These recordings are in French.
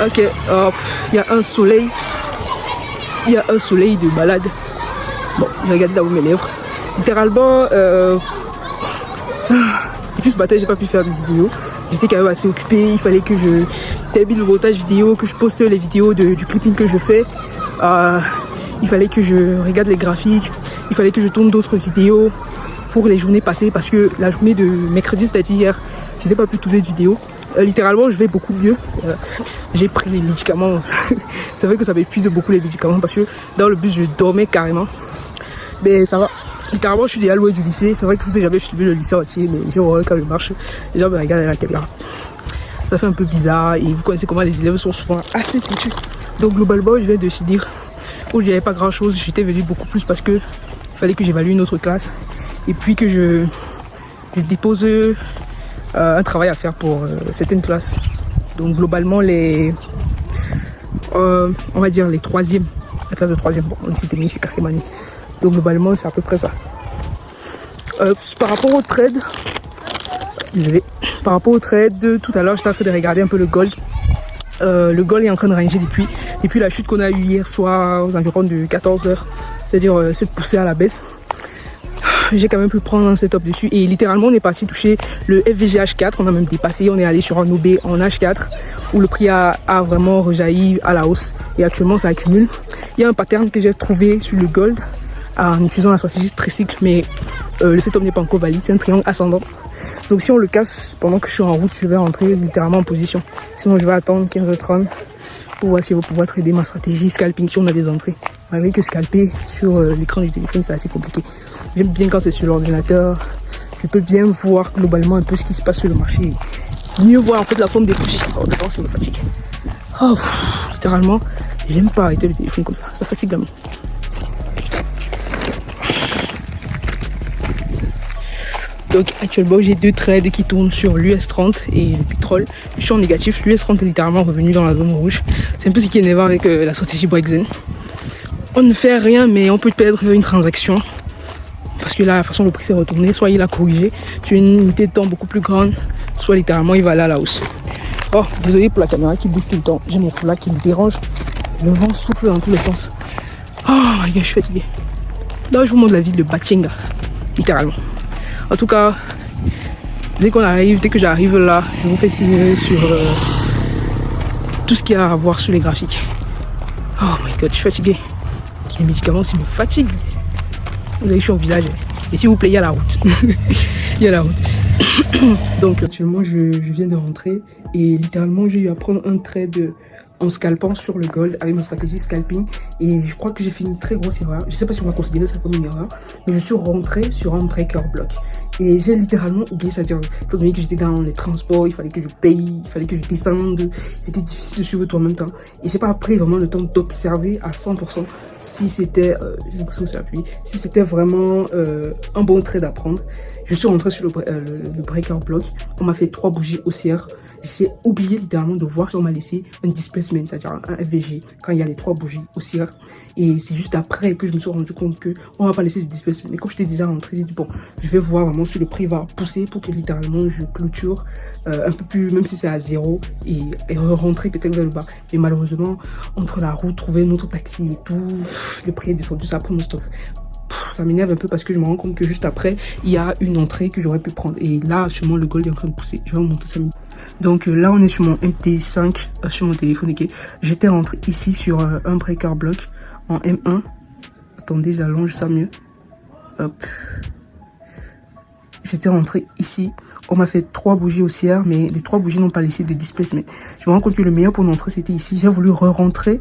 Ok, il y a un soleil. Il y a un soleil de malade. Bon, j'ai regardé là où mes lèvres. Littéralement, depuis ce matin, j'ai pas pu faire de vidéo. J'étais quand même assez occupée. Il fallait que je termine le montage vidéo, que je poste les vidéos du clipping que je fais. Il fallait que je regarde les graphiques. Il fallait que je tourne d'autres vidéos pour les journées passées. Parce que la journée de mercredi, c'est-à-dire hier, je n'ai pas pu tourner de vidéo. Littéralement, je vais beaucoup mieux. J'ai pris les médicaments. C'est vrai que ça m'épuise beaucoup les médicaments parce que dans le bus, je dormais carrément. Mais ça va. Littéralement, je suis déjà loin du lycée. C'est vrai que je ne sais jamais filmé le lycée entier, mais j'ai horreur quand je marche. Les gens me regardent à la caméra. Ça fait un peu bizarre et vous connaissez comment les élèves sont souvent assez têtus. Donc globalement, je viens de finir. Où j'avais pas grand chose, j'étais venu beaucoup plus parce que il fallait que j'évalue une autre classe et puis que je dépose un travail à faire pour certaines classes. Donc globalement on va dire les troisièmes, la classe de troisième, bon on s'était mis c'est carrément. Donc globalement c'est à peu près ça. Par rapport au trade, désolé, par rapport au trade, tout à l'heure j'étais en train de regarder un peu le gold. Le gold est en train de ranger depuis la chute qu'on a eue hier soir aux environs de 14h, c'est-à-dire cette poussée à la baisse. J'ai quand même pu prendre un setup dessus et littéralement on est parti toucher le FVG H4, on a même dépassé, on est allé sur un OB en H4 où le prix a vraiment rejailli à la hausse et actuellement ça accumule. Il y a un pattern que j'ai trouvé sur le gold en utilisant la stratégie tricycle, mais le setup n'est pas encore valide, c'est un triangle ascendant. Donc si on le casse pendant que je suis en route, je vais rentrer littéralement en position. Sinon je vais attendre 15h30 pour voir si je vais pouvoir trader ma stratégie scalping si on a des entrées. Malgré que scalper sur l'écran du téléphone c'est assez compliqué. J'aime bien quand c'est sur l'ordinateur. Je peux bien voir globalement un peu ce qui se passe sur le marché. Mieux voir en fait la forme des bougies. Oh, devant ça me fatigue. Oh, littéralement, j'aime pas arrêter le téléphone comme ça. Ça fatigue la main. Donc actuellement j'ai deux trades qui tournent sur l'US30 et le pétrole. Je suis en négatif, l'US30 est littéralement revenu dans la zone rouge. C'est un peu ce qui est énervant avec la stratégie Breakzen. On ne fait rien mais on peut perdre une transaction. Parce que là, la façon dont le prix s'est retourné, soit il a corrigé sur une unité de temps beaucoup plus grande, soit littéralement il va aller à la hausse. Oh, désolé pour la caméra qui bouge tout le temps. J'ai mon foulard qui me dérange. Le vent souffle dans tous les sens. Oh my god, je suis fatigué. Là, je vous montre la ville de Batchenga, littéralement. En tout cas, dès que j'arrive là, je vous fais signe sur tout ce qu'il y a à voir sur les graphiques. Oh my god, je suis fatigué. Les médicaments, ça me fatigue. Vous voyez, je suis au village. Et s'il vous plaît, il y a la route. Il y a la route. Donc, actuellement, je viens de rentrer. Et littéralement, j'ai eu à prendre un trade en scalpant sur le gold avec ma stratégie scalping. Et je crois que j'ai fait une très grosse erreur. Je ne sais pas si on va considérer ça comme une erreur. Mais je suis rentré sur un breaker block. Et j'ai littéralement oublié, c'est-à-dire, étant donné que j'étais dans les transports, il fallait que je paye, il fallait que je descende. C'était difficile de suivre tout en même temps. Et j'ai pas pris vraiment le temps d'observer à 100% si c'était, j'ai l'impression que c'est appuyé, si c'était vraiment un bon trade à prendre. Je suis rentré sur le breaker block. On m'a fait 3 bougies haussières. J'ai oublié littéralement de voir si on m'a laissé un displacement, c'est-à-dire un FVG, quand il y a les 3 bougies haussières. Et c'est juste après que je me suis rendu compte qu'on va pas laisser de displacement. Mais quand j'étais déjà rentré, j'ai dit bon, je vais voir vraiment si le prix va pousser pour que littéralement je clôture un peu plus, même si c'est à 0, et rentrer peut-être vers le bas. Mais malheureusement, entre la route, trouver un autre taxi et tout, le prix est descendu, ça a pris mon stop. Ça m'énerve un peu parce que je me rends compte que juste après, il y a une entrée que j'aurais pu prendre. Et là, actuellement, le gold est en train de pousser. Je vais vous montrer ça. Donc là, on est sur mon MT5 sur mon téléphone. Okay. J'étais rentré ici sur un breaker block en M1. Attendez, j'allonge ça mieux. Hop. J'étais rentré ici. On m'a fait 3 bougies haussières, mais les 3 bougies n'ont pas laissé de displacement. Je me rends compte que le meilleur pour entrer, c'était ici. J'ai voulu re-rentrer,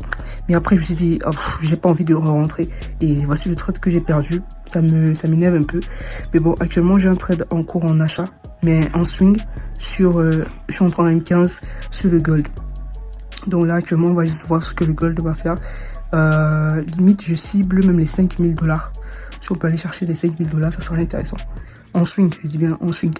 mais après, je me suis dit, oh, j'ai pas envie de re-rentrer. Et voici le trade que j'ai perdu. Ça m'énerve un peu. Mais bon, actuellement, j'ai un trade en cours en achat, mais en swing, sur, je suis en train de M15 sur le gold. Donc là, actuellement, on va juste voir ce que le gold va faire. Limite, je cible même les 5000 $. Si on peut aller chercher les 5000 $, ça serait intéressant. En swing, je dis bien en swing.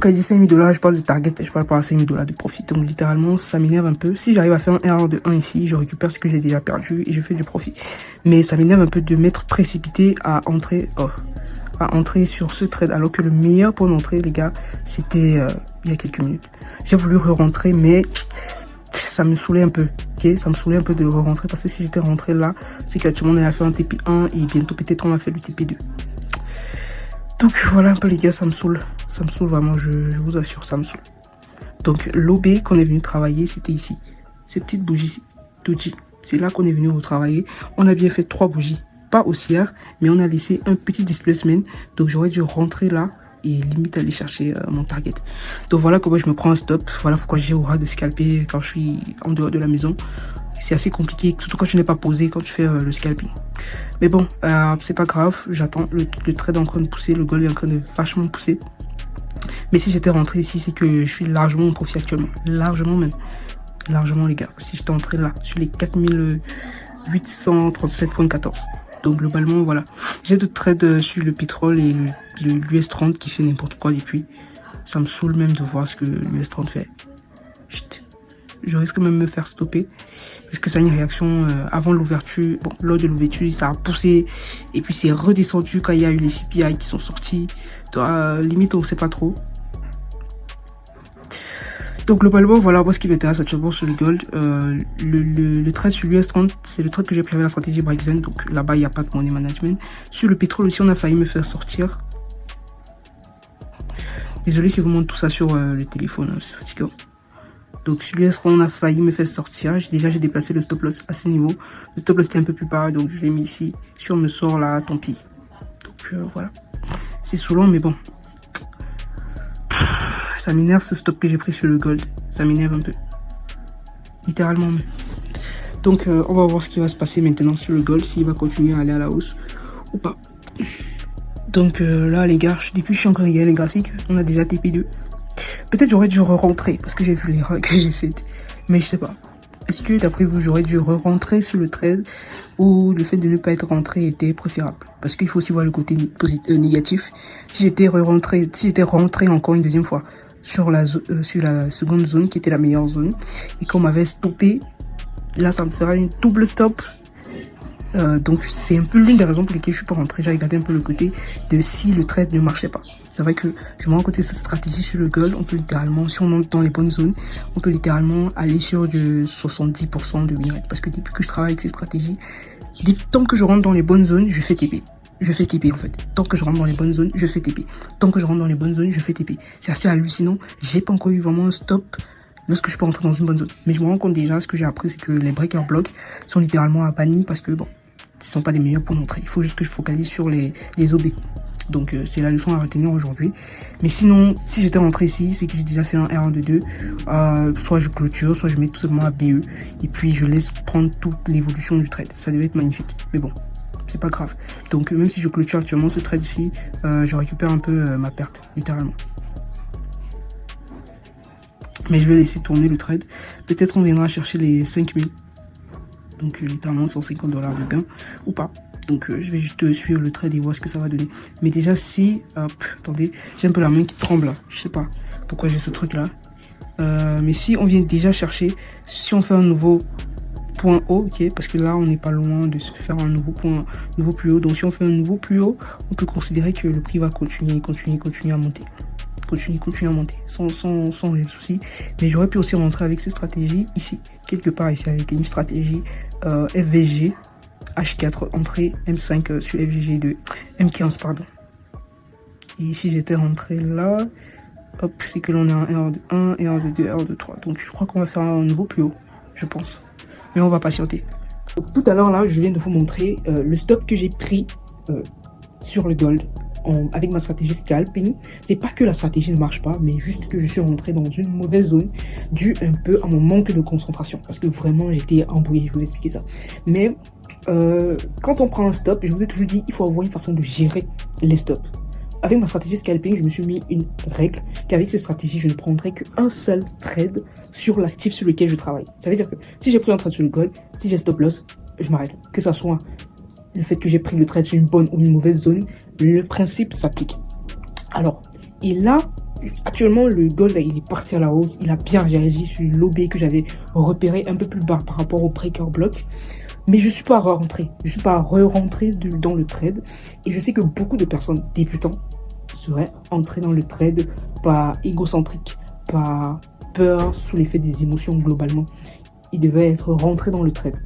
quand je dis 5 000 $, je parle de target, je parle pas à 5 000 $ de profit. Donc littéralement, ça m'énerve un peu. Si j'arrive à faire un erreur de 1 ici, je récupère ce que j'ai déjà perdu et je fais du profit. Mais ça m'énerve un peu de m'être précipité à entrer sur ce trade, alors que le meilleur pour m'entrer, les gars, c'était il y a quelques minutes. J'ai voulu re-rentrer, mais ça me saoulait un peu. Ok, ça me saoulait un peu de re-rentrer parce que si j'étais rentré là, c'est qu'actuellement on a fait un TP1 et bientôt peut-être on va faire le TP2. Donc voilà un peu les gars, ça me saoule vraiment, je vous assure, ça me saoule. Donc l'OB qu'on est venu travailler, c'était ici, ces petites bougies ici, Doji. C'est là qu'on est venu retravailler. On a bien fait 3 bougies, pas haussières, mais on a laissé un petit displacement. Donc j'aurais dû rentrer là et limite aller chercher mon target. Donc voilà comment je me prends un stop. Voilà pourquoi j'ai horreur de scalper quand je suis en dehors de la maison. C'est assez compliqué, surtout quand tu n'es pas posé, quand tu fais le scalping. Mais bon, c'est pas grave, j'attends. Le trade est en train de pousser, le gold est en train de vachement pousser. Mais si j'étais rentré ici, c'est que je suis largement en profit actuellement. Largement même. Largement les gars. Si j'étais entré là, sur les 4837,14. Donc globalement, voilà. J'ai d'autres trades sur le pétrole et l'US30 qui fait n'importe quoi depuis. Ça me saoule même de voir ce que l'US30 fait. Chut. Je risque même de me faire stopper parce que ça a une réaction avant l'ouverture. Bon, lors de l'ouverture, ça a poussé et puis c'est redescendu quand il y a eu les CPI qui sont sortis. Donc, limite, on ne sait pas trop. Donc globalement, voilà moi ce qui m'intéresse actuellement sur le gold. Le trade sur l'US30, c'est le trade que j'ai pris avec la stratégie Breakzen. Donc là-bas, il n'y a pas de money management. Sur le pétrole aussi, on a failli me faire sortir. Désolé si vous montre tout ça sur le téléphone, hein, c'est fatigant. Donc sur l'US30, on a failli me faire sortir. Déjà, j'ai déplacé le stop loss à ce niveau. Le stop loss était un peu plus bas, donc je l'ai mis ici. Si on me sort là, tant pis. Donc voilà. C'est saoulant, mais bon. Ça m'énerve ce stop que j'ai pris sur le gold. Ça m'énerve un peu. Littéralement. Donc on va voir ce qui va se passer maintenant sur le gold. S'il va continuer à aller à la hausse ou pas. Donc là les gars, depuis que je suis encore regarder les graphiques, on a déjà TP2. Peut-être j'aurais dû re-rentrer parce que j'ai vu l'erreur que j'ai faite. Mais je sais pas. Est-ce que d'après vous, j'aurais dû re-rentrer sur le trade ou le fait de ne pas être rentré était préférable? Parce qu'il faut aussi voir le côté négatif. Si j'étais rentré encore une deuxième fois sur la seconde zone qui était la meilleure zone et qu'on m'avait stoppé, là ça me ferait une double stop. Donc c'est un peu l'une des raisons pour lesquelles je suis pas rentré. J'ai regardé un peu le côté de si le trade ne marchait pas. C'est vrai que je me rends compte de cette stratégie sur le gold, on peut littéralement, si on entre dans les bonnes zones, on peut littéralement aller sur du 70% de win rate. Parce que depuis que je travaille avec ces stratégies, tant que je rentre dans les bonnes zones, je fais TP. Je fais TP en fait. Tant que je rentre dans les bonnes zones, je fais TP. Tant que je rentre dans les bonnes zones, je fais TP. C'est assez hallucinant. J'ai pas encore eu vraiment un stop lorsque je peux rentrer dans une bonne zone. Mais je me rends compte déjà, ce que j'ai appris, c'est que les breaker blocks sont littéralement à bannir parce que bon, ils sont pas des meilleurs pour montrer. Il faut juste que je focalise sur les OB. Donc c'est la leçon à retenir aujourd'hui. Mais sinon, si j'étais rentré ici, c'est que j'ai déjà fait un R1 de 2. Soit je clôture, soit je mets tout simplement à BE. Et puis je laisse prendre toute l'évolution du trade. Ça devait être magnifique. Mais bon, c'est pas grave. Donc même si je clôture actuellement ce trade ici, je récupère un peu ma perte, littéralement. Mais je vais laisser tourner le trade. Peut-être on viendra chercher les 5000. Donc littéralement 150 $ de gain ou pas. Donc je vais juste suivre le trade et voir ce que ça va donner. Mais déjà si, attendez, j'ai un peu la main qui tremble là. Je sais pas pourquoi j'ai ce truc là. Mais si on vient déjà chercher, si on fait un nouveau point haut, ok, parce que là on n'est pas loin de se faire un nouveau plus haut. Donc si on fait un nouveau plus haut, on peut considérer que le prix va continuer à monter. Continuer à monter sans souci. Mais j'aurais pu aussi rentrer avec ces stratégies ici, quelque part ici, avec une stratégie FVG H4 entrée M5 sur FVG de M15 pardon. Et si j'étais rentré là, hop, c'est que l'on a un R de 1, R de 2, R de 3. Donc je crois qu'on va faire un nouveau plus haut, je pense. Mais on va patienter. Donc, tout à l'heure là, je viens de vous montrer le stop que j'ai pris sur le gold. Avec ma stratégie scalping, c'est pas que la stratégie ne marche pas, mais juste que je suis rentré dans une mauvaise zone dû un peu à mon manque de concentration, parce que vraiment j'étais embrouillé, je vous expliquer ça. Mais quand on prend un stop, je vous ai toujours dit, il faut avoir une façon de gérer les stops. Avec ma stratégie scalping, je me suis mis une règle qu'avec ces stratégies, je ne prendrai qu'un seul trade sur l'actif sur lequel je travaille. Ça veut dire que si j'ai pris un trade sur le gold, si j'ai stop loss, je m'arrête. Que ça soit le fait que j'ai pris le trade sur une bonne ou une mauvaise zone, le principe s'applique. Alors, et là, Actuellement, le gold, là, il est parti à la hausse. Il a bien réagi sur l'OB que j'avais repéré un peu plus bas par rapport au breaker block. Mais je ne suis pas re-rentré. Je ne suis pas re-rentré dans le trade. Et je sais que beaucoup de personnes débutants seraient entrées dans le trade par égocentrique, par peur sous l'effet des émotions globalement. Ils devaient être rentrés dans le trade.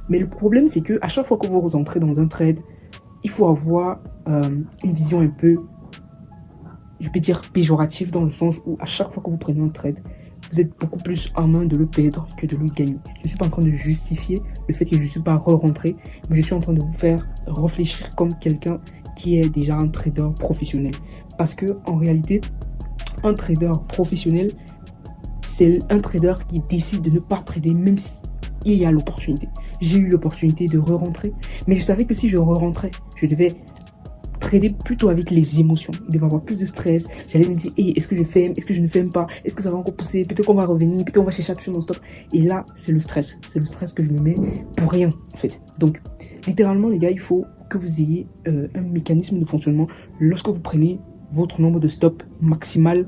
Mais le problème, c'est que à chaque fois que vous rentrez dans un trade, il faut avoir une vision un peu, je peux dire, péjorative, dans le sens où à chaque fois que vous prenez un trade, vous êtes beaucoup plus en main de le perdre que de le gagner. Je ne suis pas en train de justifier le fait que je ne suis pas re-rentré, mais je suis en train de vous faire réfléchir comme quelqu'un qui est déjà un trader professionnel. Parce que en réalité, un trader professionnel, c'est un trader qui décide de ne pas trader même si il y a l'opportunité. J'ai eu l'opportunité de re-rentrer, mais je savais que si je re-rentrais, je devais trader plutôt avec les émotions. Il devait avoir plus de stress. J'allais me dire, hey, est-ce que je ferme? Est-ce que je ne ferme pas? Est-ce que ça va encore pousser? Peut-être qu'on va revenir, peut-être on va chercher sur mon stop. Et là, c'est le stress. C'est le stress que je me mets pour rien, en fait. Donc, littéralement, les gars, il faut que vous ayez un mécanisme de fonctionnement lorsque vous prenez votre nombre de stops maximal,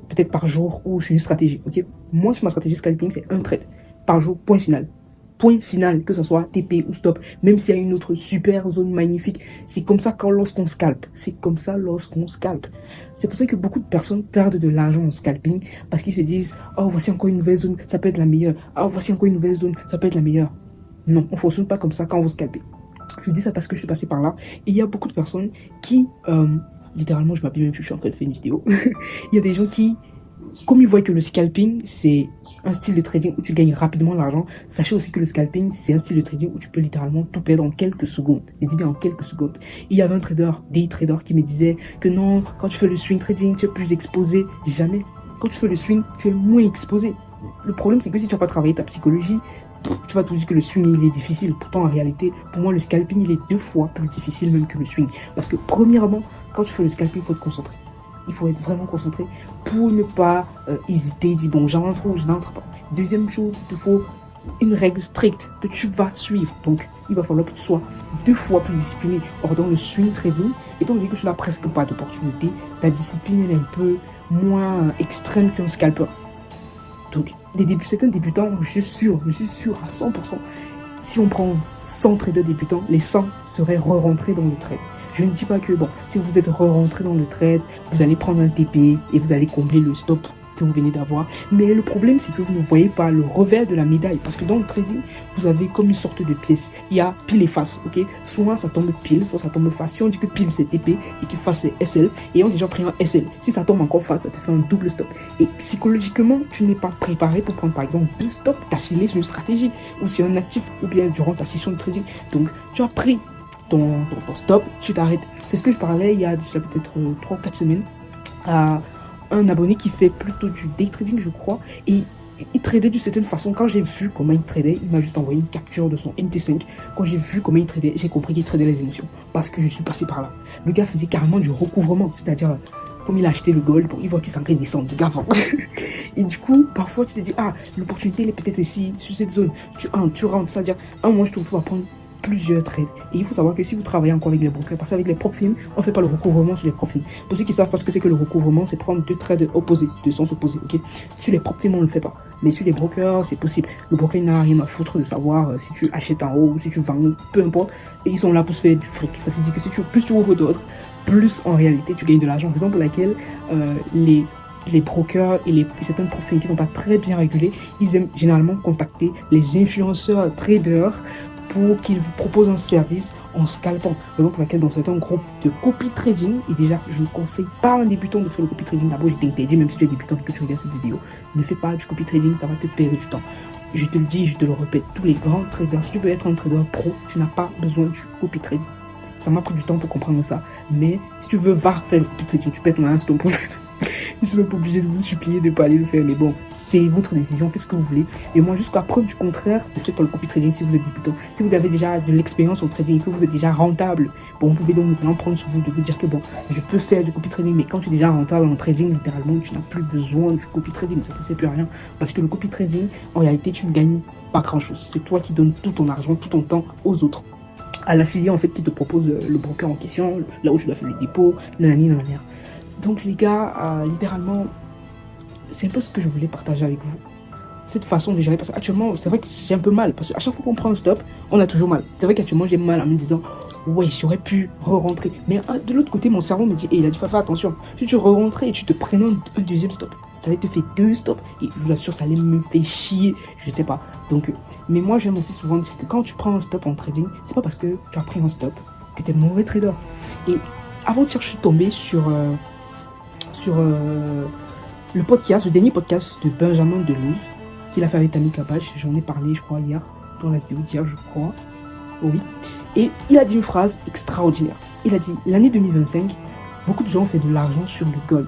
peut-être par jour ou sur une stratégie. Ok, moi, sur ma stratégie scalping, c'est un trade par jour, point final. Point final, que ce soit TP ou stop, même s'il y a une autre super zone magnifique. C'est comme ça lorsqu'on scalpe. C'est comme ça lorsqu'on scalpe. C'est pour ça que beaucoup de personnes perdent de l'argent en scalping, parce qu'ils se disent, oh, voici encore une nouvelle zone, ça peut être la meilleure. Oh, voici encore une nouvelle zone, ça peut être la meilleure. Non, on ne fonctionne pas comme ça quand vous scalpez. Je dis ça parce que je suis passé par là. Et il y a beaucoup de personnes qui, littéralement, je m'appelle même plus, je suis en train de faire une vidéo. Il y a des gens qui, comme ils voient que le scalping, c'est un style de trading où tu gagnes rapidement l'argent, sachez aussi que le scalping, c'est un style de trading où tu peux littéralement tout perdre en quelques secondes. Je dis bien en quelques secondes. Il y avait un trader, day trader, qui me disait que non, quand tu fais le swing trading, tu es plus exposé. Jamais. Quand tu fais le swing, tu es moins exposé. Le problème, c'est que si tu n'as pas travaillé ta psychologie, tu vas te dire que le swing, il est difficile. Pourtant, en réalité, pour moi, le scalping, il est 2 fois plus difficile même que le swing. Parce que, premièrement, quand tu fais le scalping, il faut te concentrer. Il faut être vraiment concentré pour ne pas hésiter, dire bon, j'entre ou je n'entre pas. Deuxième chose, il te faut une règle stricte que tu vas suivre. Donc, il va falloir que tu sois 2 fois plus discipliné. Or, dans le swing trading, étant donné que tu n'as presque pas d'opportunité, ta discipline est un peu moins extrême qu'un scalper. Donc, certains débutants, je suis sûr à 100%, si on prend 100 traders débutants, les 100 seraient re-rentrés dans le trade. Je ne dis pas que, bon, si vous êtes re-rentré dans le trade, vous allez prendre un TP et vous allez combler le stop que vous venez d'avoir. Mais le problème, c'est que vous ne voyez pas le revers de la médaille. Parce que dans le trading, vous avez comme une sorte de pièce. Il y a pile et face, ok? Soit ça tombe pile, soit ça tombe face. Si on dit que pile c'est TP et que face c'est SL, et on a déjà pris un SL. Si ça tombe encore face, ça te fait un double stop. Et psychologiquement, tu n'es pas préparé pour prendre par exemple 2 stops d'affilée sur une stratégie ou sur un actif ou bien durant ta session de trading. Donc, tu as pris ton stop, tu t'arrêtes. C'est ce que je parlais il y a peut-être 3 ou 4 semaines à un abonné qui fait plutôt du day trading, je crois, et il tradait d'une certaine façon. Quand j'ai vu comment il tradait, il m'a juste envoyé une capture de son MT5. Quand j'ai vu comment il tradait, j'ai compris qu'il tradait les émotions, parce que je suis passé par là. Le gars faisait carrément du recouvrement, c'est-à-dire, comme il a acheté le gold, bon, il voit qu'il s'en train de descendre, le gars vend. Et du coup, parfois tu te dis, ah, l'opportunité elle est peut-être ici, sur cette zone, tu rentres, c'est-à-dire, un mois je te retrouve à prendre plusieurs trades. Et il faut savoir que si vous travaillez encore avec les brokers, parce qu'avec les prop firms, on ne fait pas le recouvrement sur les prop firms. Pour ceux qui savent pas ce que c'est que le recouvrement, c'est prendre 2 trades opposés, 2 sens opposés, ok? Sur les prop firms, on ne le fait pas. Mais sur les brokers, c'est possible. Le broker n'a rien à foutre de savoir si tu achètes en haut ou si tu vends, peu importe. Et ils sont là pour se faire du fric. Ça veut dire que plus tu ouvres d'autres, plus en réalité tu gagnes de l'argent. Raison pour laquelle les brokers et certains profils qui ne sont pas très bien régulés, ils aiment généralement contacter les influenceurs traders pour qu'ils vous proposent un service en scalpant. Raison pour laquelle dans certains groupes de copy trading, et déjà je ne conseille pas à un débutant de faire le copy trading. D'abord je t'interdis, même si tu es débutant et que tu regardes cette vidéo, ne fais pas du copy trading, ça va te perdre du temps. Je te le dis, je te le répète, tous les grands traders, si tu veux être un trader pro, tu n'as pas besoin du copy trading. Ça m'a pris du temps pour comprendre ça, mais si tu veux, va faire le copy trading, tu perds ton argent, c'est ton problème. Je suis même pas obligé de vous supplier de ne pas aller le faire, mais bon, c'est votre décision, faites ce que vous voulez. Et moi, jusqu'à preuve du contraire, ne faites pas le copy trading si vous êtes débutant. Si vous avez déjà de l'expérience au trading et que vous êtes déjà rentable, bon, vous pouvez donc maintenant prendre sur vous de vous dire que bon, je peux faire du copy trading, mais quand tu es déjà rentable en trading, littéralement, tu n'as plus besoin du copy trading, ça ne te sert plus à rien. Parce que le copy trading, en réalité, tu ne gagnes pas grand chose. C'est toi qui donnes tout ton argent, tout ton temps aux autres. À l'affilié, en fait, qui te propose le broker en question, là où tu dois faire le dépôt, nanani. Donc les gars, littéralement, c'est un peu ce que je voulais partager avec vous. Cette façon de gérer, parce qu'actuellement, c'est vrai que j'ai un peu mal, parce qu'à chaque fois qu'on prend un stop, on a toujours mal. C'est vrai qu'actuellement, j'ai mal en me disant, ouais, j'aurais pu re-rentrer. Mais de l'autre côté, mon cerveau me dit, il a dit, pas faire attention. Si tu re-rentrais et tu te prenais un deuxième stop, ça allait te faire 2 stops, et je vous assure, ça allait me faire chier, je sais pas. Donc, mais moi, j'aime aussi souvent dire que quand tu prends un stop en trading, c'est pas parce que tu as pris un stop que tu es mauvais trader. Et avant-hier, je suis tombé sur le podcast, le dernier podcast de Benjamin Delouse, qu'il a fait avec Tammy Kabash. J'en ai parlé, je crois, hier, dans la vidéo d'hier, je crois. Oui. Et il a dit une phrase extraordinaire. Il a dit, l'année 2025, beaucoup de gens ont fait de l'argent sur le gold.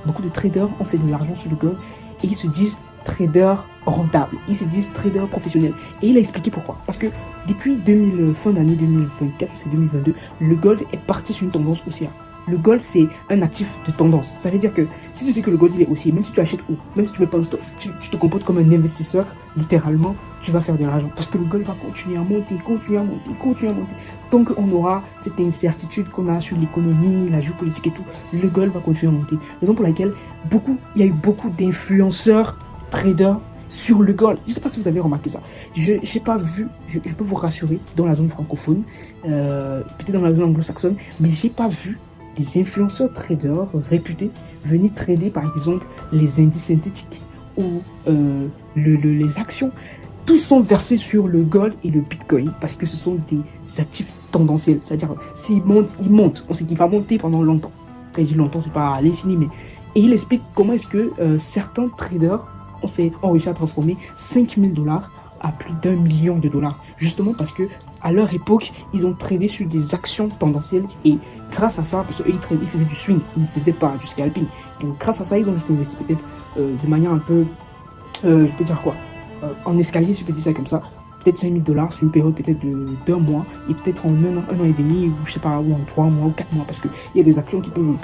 Beaucoup de traders ont fait de l'argent sur le gold et ils se disent traders rentables. Ils se disent traders professionnels. Et il a expliqué pourquoi. Parce que depuis fin d'année 2024, c'est 2022, le gold est parti sur une tendance haussière. Le gold, c'est un actif de tendance. Ça veut dire que si tu sais que le gold, il est haussier, même si tu achètes où, même si tu ne mets pas un stock, tu te comportes comme un investisseur, littéralement, tu vas faire de l'argent. Parce que le gold va continuer à monter, continuer à monter, continuer à monter. Tant qu'on aura cette incertitude qu'on a sur l'économie, la géopolitique et tout, le gold va continuer à monter. Raison pour laquelle il y a eu beaucoup d'influenceurs, traders, sur le gold. Je ne sais pas si vous avez remarqué ça. Je n'ai pas vu, je peux vous rassurer, dans la zone francophone, peut-être dans la zone anglo-saxonne, mais je n'ai pas vu des influenceurs traders réputés venir trader par exemple les indices synthétiques ou les actions. Tous sont versés sur le gold et le bitcoin parce que ce sont des actifs tendanciels. C'est-à-dire, s'il monte, il monte. On sait qu'il va monter pendant longtemps. Quand il dit longtemps, c'est pas à l'infini, mais... Et il explique comment est-ce que certains traders ont réussi à transformer 5 000 $ à plus d'1 million de dollars. Justement parce que à leur époque, ils ont tradé sur des actions tendancielles et grâce à ça, parce qu'ils faisaient du swing, ils ne faisaient pas du scalping. Donc grâce à ça, ils ont juste investi peut-être de manière un peu, je peux dire quoi, en escalier, si je peux dire ça comme ça, peut-être 5 000 $ sur une période peut-être d'un mois et peut-être en un an et demi, ou je sais pas, ou en 3 mois ou 4 mois, parce qu'il y a des actions qui peuvent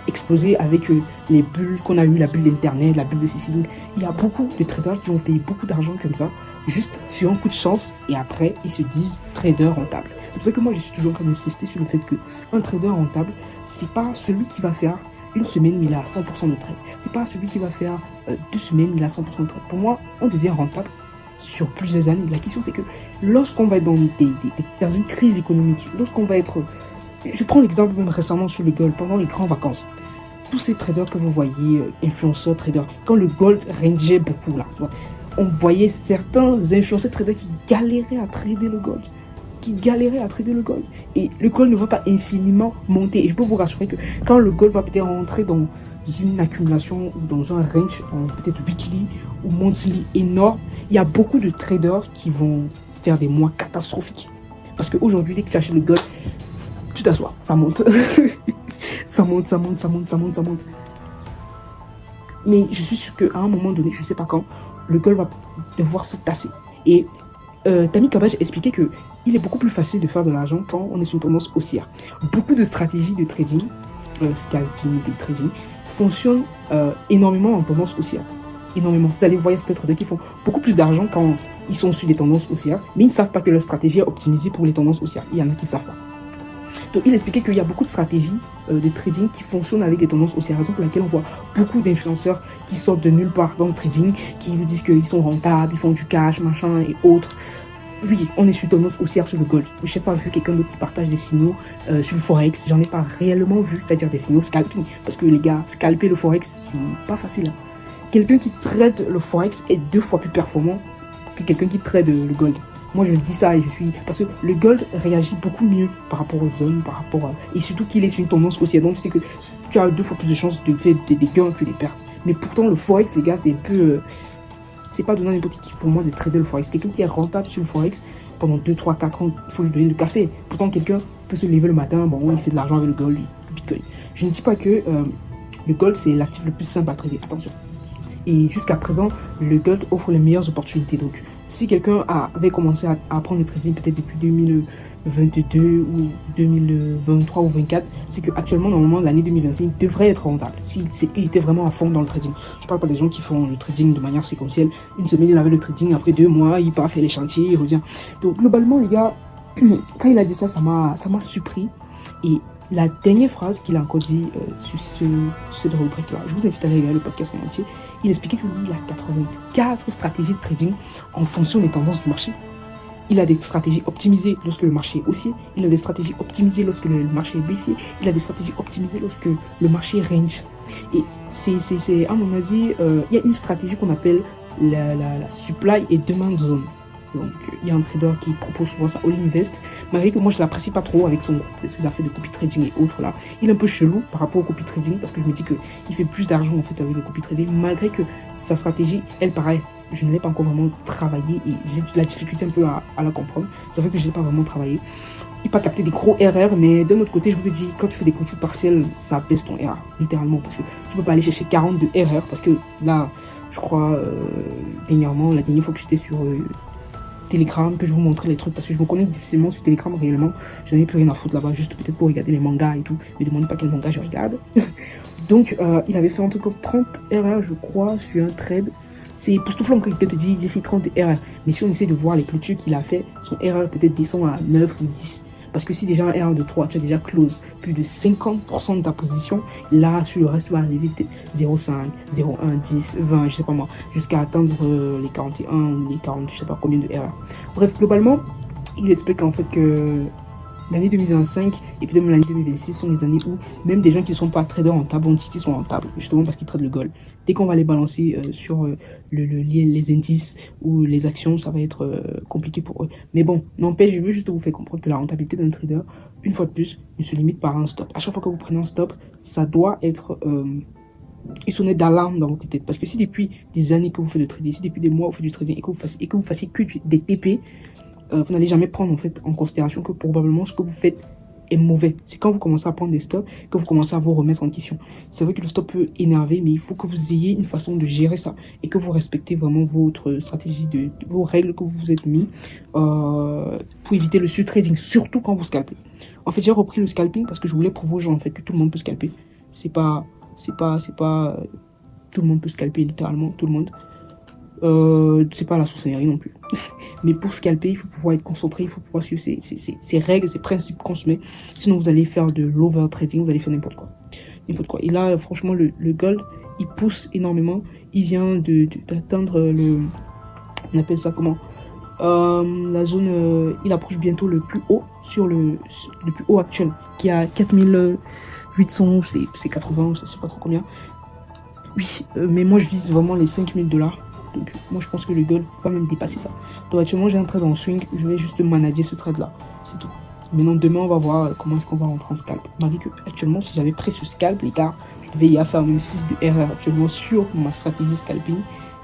exploser avec les bulles qu'on a eu, la bulle d'internet, la bulle de ceci. Donc il y a beaucoup de traders qui ont fait beaucoup d'argent comme ça, juste sur un coup de chance, et après ils se disent traders rentables. C'est pour ça que moi je suis toujours en train d'insister sur le fait que un trader rentable, c'est pas celui qui va faire une semaine il a 100% de trade. C'est pas celui qui va faire 2 semaines il a 100% de trade. Pour moi, on devient rentable sur plusieurs années. La question c'est que lorsqu'on va être dans une crise économique, lorsqu'on va être... Je prends l'exemple même récemment sur le gold, pendant les grandes vacances. Tous ces traders que vous voyez, influenceurs, traders, quand le gold rangeait beaucoup là, on voyait certains influenceurs traders qui galéraient à trader le gold. Et le gold ne va pas infiniment monter. Et je peux vous rassurer que quand le gold va peut-être rentrer dans une accumulation ou dans un range en peut-être weekly ou monthly énorme, il y a beaucoup de traders qui vont faire des mois catastrophiques. Parce qu'aujourd'hui, dès que tu achètes le gold, tu t'assois, ça monte. ça monte. Mais je suis sûr qu'à un moment donné, je ne sais pas quand, le gold va devoir se tasser. Et Tammy Kabash expliquait qu'il est beaucoup plus facile de faire de l'argent quand on est sur une tendance haussière. Beaucoup de stratégies de trading, scalping, de trading, fonctionnent énormément en tendance haussière. Énormément. Vous allez voir ces traders qui font beaucoup plus d'argent quand ils sont sur des tendances haussières, mais ils ne savent pas que leur stratégie est optimisée pour les tendances haussières. Il y en a qui ne savent pas. Donc il expliquait qu'il y a beaucoup de stratégies de trading qui fonctionnent avec des tendances haussières, raison pour laquelle on voit beaucoup d'influenceurs qui sortent de nulle part dans le trading, qui vous disent qu'ils sont rentables, ils font du cash, machin et autres. Oui, on est sur tendance haussière sur le gold. Je n'ai pas vu quelqu'un d'autre qui partage des signaux sur le forex. J'en ai pas réellement vu, c'est-à-dire des signaux scalping. Parce que les gars, scalper le forex, c'est pas facile. Hein. Quelqu'un qui trade le forex est 2 fois plus performant que quelqu'un qui trade le gold. Moi, je dis ça et je suis... Parce que le gold réagit beaucoup mieux par rapport aux zones, par rapport à... Et surtout qu'il est sur une tendance haussière. Donc, c'est que tu as 2 fois plus de chances de faire des gains que des pertes. Mais pourtant, le forex, les gars, c'est un peu... c'est pas donné à n'importe qui pour moi de trader le forex. Quelqu'un qui est rentable sur le forex, pendant 2, 3, 4 ans, il faut lui donner le café. Pourtant, quelqu'un peut se lever le matin, bon, il fait de l'argent avec le gold, le bitcoin. Je ne dis pas que le gold, c'est l'actif le plus simple à trader. Attention. Et jusqu'à présent, le gold offre les meilleures opportunités. Donc, si quelqu'un avait commencé à apprendre le trading peut-être depuis 2022 ou 2023 ou 2024, c'est qu'actuellement, normalement, l'année 2025, il devrait être rentable. S'il était vraiment à fond dans le trading. Je ne parle pas des gens qui font le trading de manière séquentielle. Une semaine, il avait le trading. Après 2 mois, il part faire les chantiers, il revient. Donc, globalement, les gars, quand il a dit ça, ça m'a surpris. Et La dernière phrase qu'il a encore dit sur cette rubrique-là, je vous invite à aller regarder le podcast en entier, il expliquait que lui, il a 84 stratégies de trading en fonction des tendances du marché. Il a des stratégies optimisées lorsque le marché est haussier, il a des stratégies optimisées lorsque le marché est baissier, il a des stratégies optimisées lorsque le marché range. Et c'est à mon avis, il y a une stratégie qu'on appelle la supply et demand zone. Donc, il y a un trader qui propose souvent ça, All Invest. Malgré que moi, je ne l'apprécie pas trop avec ses affaires de copy trading et autres là. Il est un peu chelou par rapport au copy trading parce que je me dis qu'il fait plus d'argent en fait avec le copy trading. Malgré que sa stratégie, elle, pareil, je ne l'ai pas encore vraiment travaillé et j'ai la difficulté un peu à la comprendre. C'est vrai que je ne l'ai pas vraiment travaillé. Il peut capter des gros erreurs, mais d'un autre côté, je vous ai dit, quand tu fais des clôtures partielles, ça baisse ton erreur, littéralement. Parce que tu ne peux pas aller chercher 42 erreurs parce que là, je crois, dernièrement, la dernière fois que j'étais sur Telegram, que je vous montrais les trucs parce que je me connais difficilement sur Telegram réellement. Je n'avais plus rien à foutre là-bas, juste peut-être pour regarder les mangas et tout. Ne me demandez pas quel manga je regarde. Donc, il avait fait un truc comme 30 erreurs, je crois, sur un trade. C'est époustouflant quand quelqu'un te dit j'ai fait 30 erreurs. Mais si on essaie de voir les clôtures qu'il a fait, son erreur peut-être descend à 9 ou 10. Parce que si déjà un erreur de 3, tu as déjà close plus de 50% de ta position, là, sur le reste, tu vas arriver peut-être 0,5, 0,1, 10, 20, je sais pas moi, jusqu'à atteindre les 41 ou les 40, je sais pas combien de erreurs. Bref, globalement, il explique en fait que l'année 2025 et puis même l'année 2026 sont les années où même des gens qui ne sont pas traders rentables, on dit qu'ils sont rentables, justement parce qu'ils tradent le gold. Dès qu'on va les balancer sur les indices ou les actions, ça va être compliqué pour eux. Mais bon, n'empêche, je veux juste vous faire comprendre que la rentabilité d'un trader, une fois de plus, ne se limite pas à un stop. À chaque fois que vous prenez un stop, ça doit être une sonnette d'alarme dans votre tête. Parce que si depuis des années que vous faites du trading, si depuis des mois vous faites du trading et que vous fassiez que des TP, vous n'allez jamais prendre en fait en considération que probablement ce que vous faites est mauvais. C'est quand vous commencez à prendre des stops que vous commencez à vous remettre en question. C'est vrai que le stop peut énerver, mais il faut que vous ayez une façon de gérer ça et que vous respectez vraiment votre stratégie, vos règles que vous vous êtes mis pour éviter le sur-trading, surtout quand vous scalpez. En fait, j'ai repris le scalping parce que je voulais prouver aux gens en fait que tout le monde peut scalper. C'est pas tout le monde peut scalper, littéralement tout le monde. C'est pas la sorcellerie non plus. Mais pour scalper, il faut pouvoir être concentré, il faut pouvoir suivre ces règles, ces principes qu'on se met. Sinon, vous allez faire de l'over-trading, vous allez faire n'importe quoi. N'importe quoi. Et là, franchement, le gold, il pousse énormément. Il vient d'atteindre on appelle ça comment la zone, il approche bientôt le plus haut sur le plus haut actuel, qui est à 4800, c'est 80, je sais pas trop combien. Oui, mais moi, je vise vraiment les 5000 $. Donc, moi, je pense que le gold va même dépasser ça. Donc, actuellement, j'ai un trade en swing. Je vais juste manager ce trade-là. C'est tout. Maintenant, demain, on va voir comment est-ce qu'on va rentrer en scalp. Malgré que, actuellement, si j'avais pris ce scalp, les gars, je devais y faire même 6 de erreur actuellement sur ma stratégie scalping.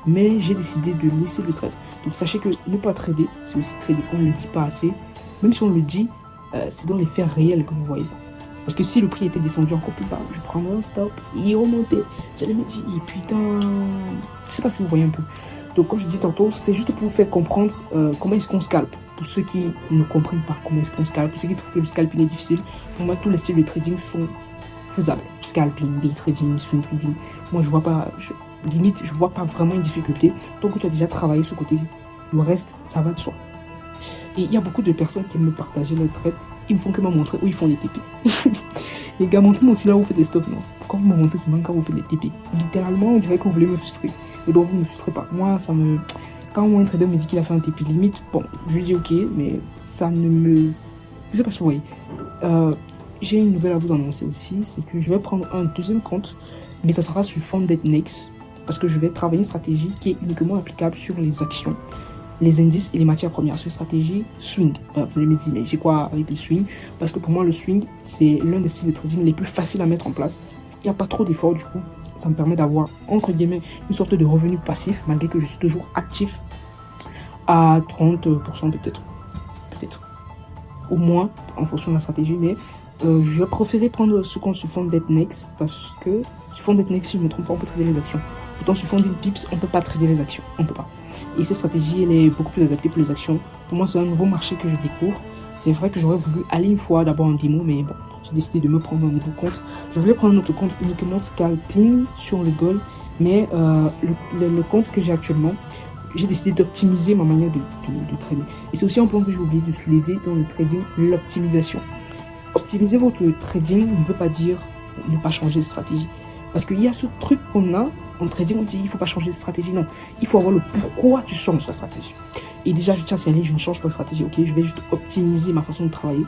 Mais j'ai décidé de laisser le trade. Donc, sachez que ne pas trader, c'est aussi trader. On ne le dit pas assez. Même si on le dit, c'est dans les faits réels que vous voyez ça. Parce que si le prix était descendu encore plus bas, je prendrais un stop, il remontait. J'allais me dire, putain, je sais pas si vous voyez un peu. Donc comme je dis tantôt, c'est juste pour vous faire comprendre comment est-ce qu'on scalpe. Pour ceux qui ne comprennent pas comment est-ce qu'on scalpe, pour ceux qui trouvent que le scalping est difficile, pour moi tous les styles de trading sont faisables. Scalping, day trading, swing trading. Moi je vois pas, limite je vois pas vraiment une difficulté. Tant que tu as déjà travaillé ce côté-ci, le reste ça va de soi. Et il y a beaucoup de personnes qui aiment me partager leur trade. Ils me font que me montrer où ils font les TP. Les gars, montrez-moi aussi là où vous faites des stops, non? Pourquoi vous me montrez seulement quand vous faites des TP? Littéralement, on dirait que vous voulez me frustrer. Mais donc, vous ne me frustrez pas. Moi, ça me... Quand moi, un trader me dit qu'il a fait un TP limite, bon, je lui dis ok, mais ça ne me... Je sais pas si vous voyez. J'ai une nouvelle à vous annoncer aussi, c'est que je vais prendre un deuxième compte, mais ça sera sur FoundedNext, parce que je vais travailler une stratégie qui est uniquement applicable sur les actions, les indices et les matières premières. C'est une stratégie swing. Vous allez me dire, mais j'ai quoi avec le swing? Parce que pour moi, le swing, c'est l'un des styles de trading les plus faciles à mettre en place. Il n'y a pas trop d'efforts du coup. Ça me permet d'avoir, entre guillemets, une sorte de revenu passif, malgré que je suis toujours actif à 30% peut-être. Peut-être. Au moins, en fonction de la stratégie. Mais je préférais prendre ce compte sur FoundedNext parce que sur FoundedNext, si je ne me trompe pas, on peut trader les actions. Pourtant, sur FoundedPips, on ne peut pas trader les actions. On ne peut pas. Et cette stratégie, elle est beaucoup plus adaptée pour les actions. Pour moi, c'est un nouveau marché que je découvre. C'est vrai que j'aurais voulu aller une fois d'abord en démo, mais bon, j'ai décidé de me prendre un nouveau compte. Je voulais prendre un autre compte uniquement scalping sur le gold, mais le compte que j'ai actuellement, j'ai décidé d'optimiser ma manière de trader. Et c'est aussi un point que j'ai oublié de soulever dans le trading, l'optimisation. optimiser votre trading ne veut pas dire ne pas changer de stratégie. Parce qu'il y a ce truc qu'on a en trading, on dit il ne faut pas changer de stratégie. Non, il faut avoir le pourquoi tu changes la stratégie. Et déjà, je tiens à signaler, je ne change pas de stratégie, ok? Je vais juste optimiser ma façon de travailler.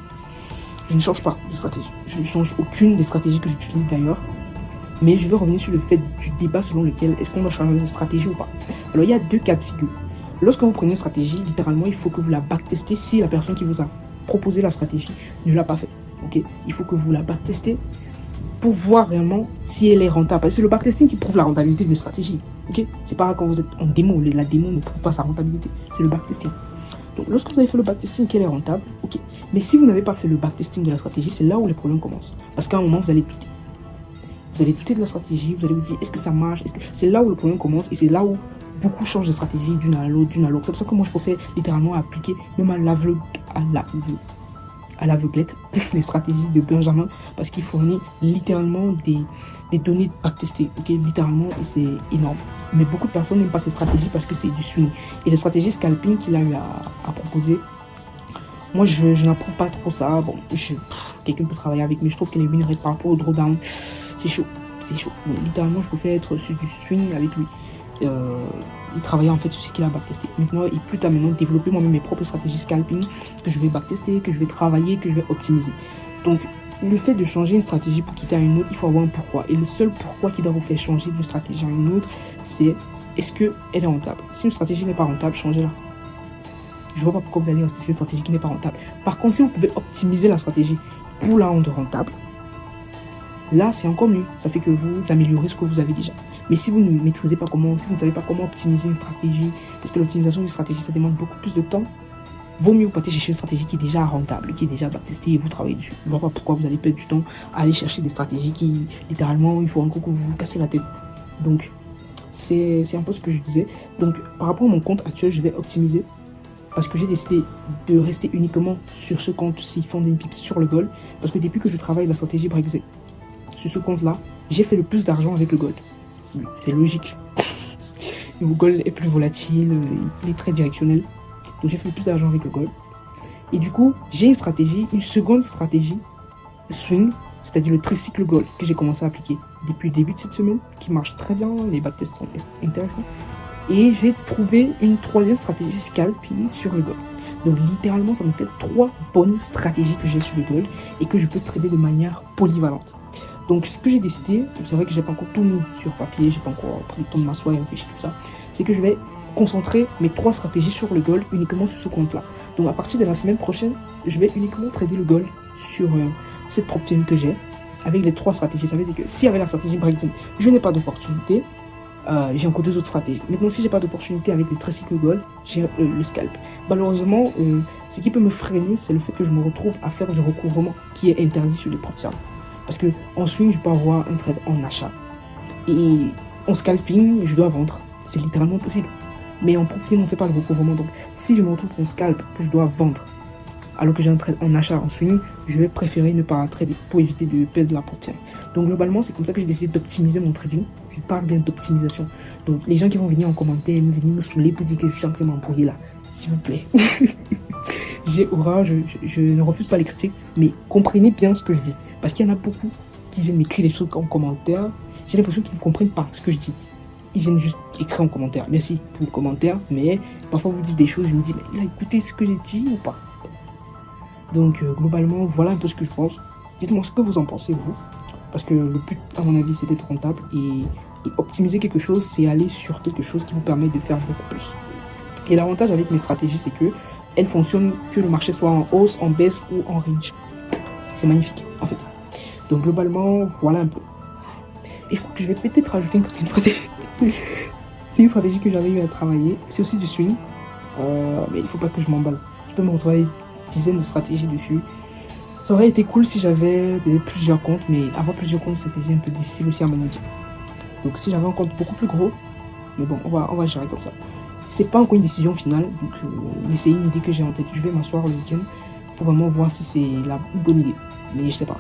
Je ne change pas de stratégie. Je ne change aucune des stratégies que j'utilise d'ailleurs. Mais je vais revenir sur le fait du débat selon lequel est-ce qu'on doit changer de stratégie ou pas. Alors, il y a deux cas de figure. Lorsque vous prenez une stratégie, littéralement, il faut que vous la backtestez si la personne qui vous a proposé la stratégie ne l'a pas fait. Ok, il faut que vous la backtestez pour voir réellement si elle est rentable. Parce que c'est le backtesting qui prouve la rentabilité d'une stratégie. Ok, c'est pas quand vous êtes en démo, la démo ne prouve pas sa rentabilité. C'est le backtesting. Donc, lorsque vous avez fait le backtesting, qu'elle est rentable, ok. Mais si vous n'avez pas fait le backtesting de la stratégie, c'est là où les problèmes commencent. Parce qu'à un moment, vous allez douter. Vous allez douter de la stratégie, vous allez vous dire, est-ce que ça marche? C'est là où le problème commence et c'est là où beaucoup changent de stratégie d'une à l'autre, d'une à l'autre. C'est pour ça que moi, je préfère littéralement appliquer, même à l'aveuglette, les stratégies de Benjamin, parce qu'il fournit littéralement des données backtestées, ok, littéralement, et c'est énorme. Mais beaucoup de personnes n'aiment pas ces stratégies parce que c'est du swing. Et les stratégies scalping qu'il a eu à proposer, moi, je n'approuve pas trop ça. Bon, quelqu'un peut travailler avec, mais je trouve qu'elle est win rate par rapport au drawdown. C'est chaud, c'est chaud. Donc, littéralement, je préfère être sur du swing avec lui. Il travaillait en fait sur ce qu'il a backtesté. Maintenant, et plus tard maintenant, développer moi-même mes propres stratégies scalping que je vais backtester, que je vais travailler, que je vais optimiser. Donc, le fait de changer une stratégie pour quitter à une autre, il faut avoir un pourquoi. Et le seul pourquoi qui doit vous faire changer d'une stratégie à une autre, c'est est-ce qu'elle est rentable. Si une stratégie n'est pas rentable, changez-la. Je vois pas pourquoi vous allez rester sur une stratégie qui n'est pas rentable. Par contre, si vous pouvez optimiser la stratégie pour la rendre rentable, là, c'est encore mieux. Ça fait que vous améliorez ce que vous avez déjà. Mais si vous ne maîtrisez pas comment, si vous ne savez pas comment optimiser une stratégie, parce que l'optimisation d'une stratégie, ça demande beaucoup plus de temps, vaut mieux vous partez chercher une stratégie qui est déjà rentable, qui est déjà backtestée et vous travaillez dessus. Je ne vois pas pourquoi vous allez perdre du temps à aller chercher des stratégies qui, littéralement, il faut encore que vous vous cassez la tête. Donc, c'est un peu ce que je disais. Donc, par rapport à mon compte actuel, je vais optimiser parce que j'ai décidé de rester uniquement sur ce compte-ci, Funding Pips sur le gold. Parce que depuis que je travaille la stratégie Brexit, sur ce compte-là, j'ai fait le plus d'argent avec le gold. Oui, c'est logique. Le gold est plus volatile, il est très directionnel. Donc j'ai fait le plus d'argent avec le gold. Et du coup, j'ai une stratégie, une seconde stratégie, swing, c'est-à-dire le tricycle gold que j'ai commencé à appliquer depuis le début de cette semaine, qui marche très bien, les backtests sont intéressants. Et j'ai trouvé une troisième stratégie scalping sur le gold. Donc littéralement, ça me fait 3 bonnes stratégies que j'ai sur le gold et que je peux trader de manière polyvalente. Donc ce que j'ai décidé, c'est vrai que j'ai pas encore tout mis sur papier, j'ai pas encore pris le temps de m'asseoir et réfléchir tout ça, c'est que je vais concentrer mes 3 stratégies sur le gold uniquement sur ce compte-là. Donc à partir de la semaine prochaine, je vais uniquement trader le gold sur cette prop chain que j'ai avec les 3 stratégies. Ça veut dire que si avec la stratégie Brexit, je n'ai pas d'opportunité, j'ai encore 2 autres stratégies. Maintenant, si j'ai pas d'opportunité avec le tricycle gold, j'ai le scalp. Malheureusement, ce qui peut me freiner, c'est le fait que je me retrouve à faire du recouvrement qui est interdit sur les prop chains. Parce que en swing, je peux avoir un trade en achat. Et en scalping, je dois vendre. C'est littéralement possible. Mais en profil, on ne fait pas le recouvrement. Donc, si je me retrouve en scalp, que je dois vendre, alors que j'ai un trade en achat en swing, je vais préférer ne pas trader pour éviter de perdre la prop chain. Donc, globalement, c'est comme ça que j'ai décidé d'optimiser mon trading. Je parle bien d'optimisation. Donc, les gens qui vont venir en commentaire, venir me saouler pour dire que je suis en train de m'embrouiller là, s'il vous plaît. J'ai horreur, je ne refuse pas les critiques, mais comprenez bien ce que je dis. Parce qu'il y en a beaucoup qui viennent m'écrire des choses en commentaire. J'ai l'impression qu'ils ne comprennent pas ce que je dis. Ils viennent juste écrire en commentaire. Merci pour le commentaire, mais parfois vous dites des choses, je me dis, mais il a écouté ce que j'ai dit ou pas? Donc globalement, voilà un peu ce que je pense. Dites-moi ce que vous en pensez, vous. Parce que le but, à mon avis, c'est d'être rentable. Et optimiser quelque chose, c'est aller sur quelque chose qui vous permet de faire beaucoup plus. Et l'avantage avec mes stratégies, c'est que elles fonctionnent que le marché soit en hausse, en baisse ou en range. C'est magnifique, en fait. Donc globalement, voilà un peu. Et je crois que je vais peut-être rajouter une quatrième stratégie. C'est une stratégie que j'avais eu à travailler. C'est aussi du swing. Mais il ne faut pas que je m'emballe. Je peux me retrouver une dizaine de stratégies dessus. Ça aurait été cool si j'avais plusieurs comptes. Mais avoir plusieurs comptes, ça devient un peu difficile aussi à manager. Donc si j'avais un compte beaucoup plus gros. Mais bon, on va gérer comme ça. C'est pas encore une décision finale. Donc c'est une idée que j'ai en tête. Je vais m'asseoir le week-end pour vraiment voir si c'est la bonne idée. Mais je sais pas.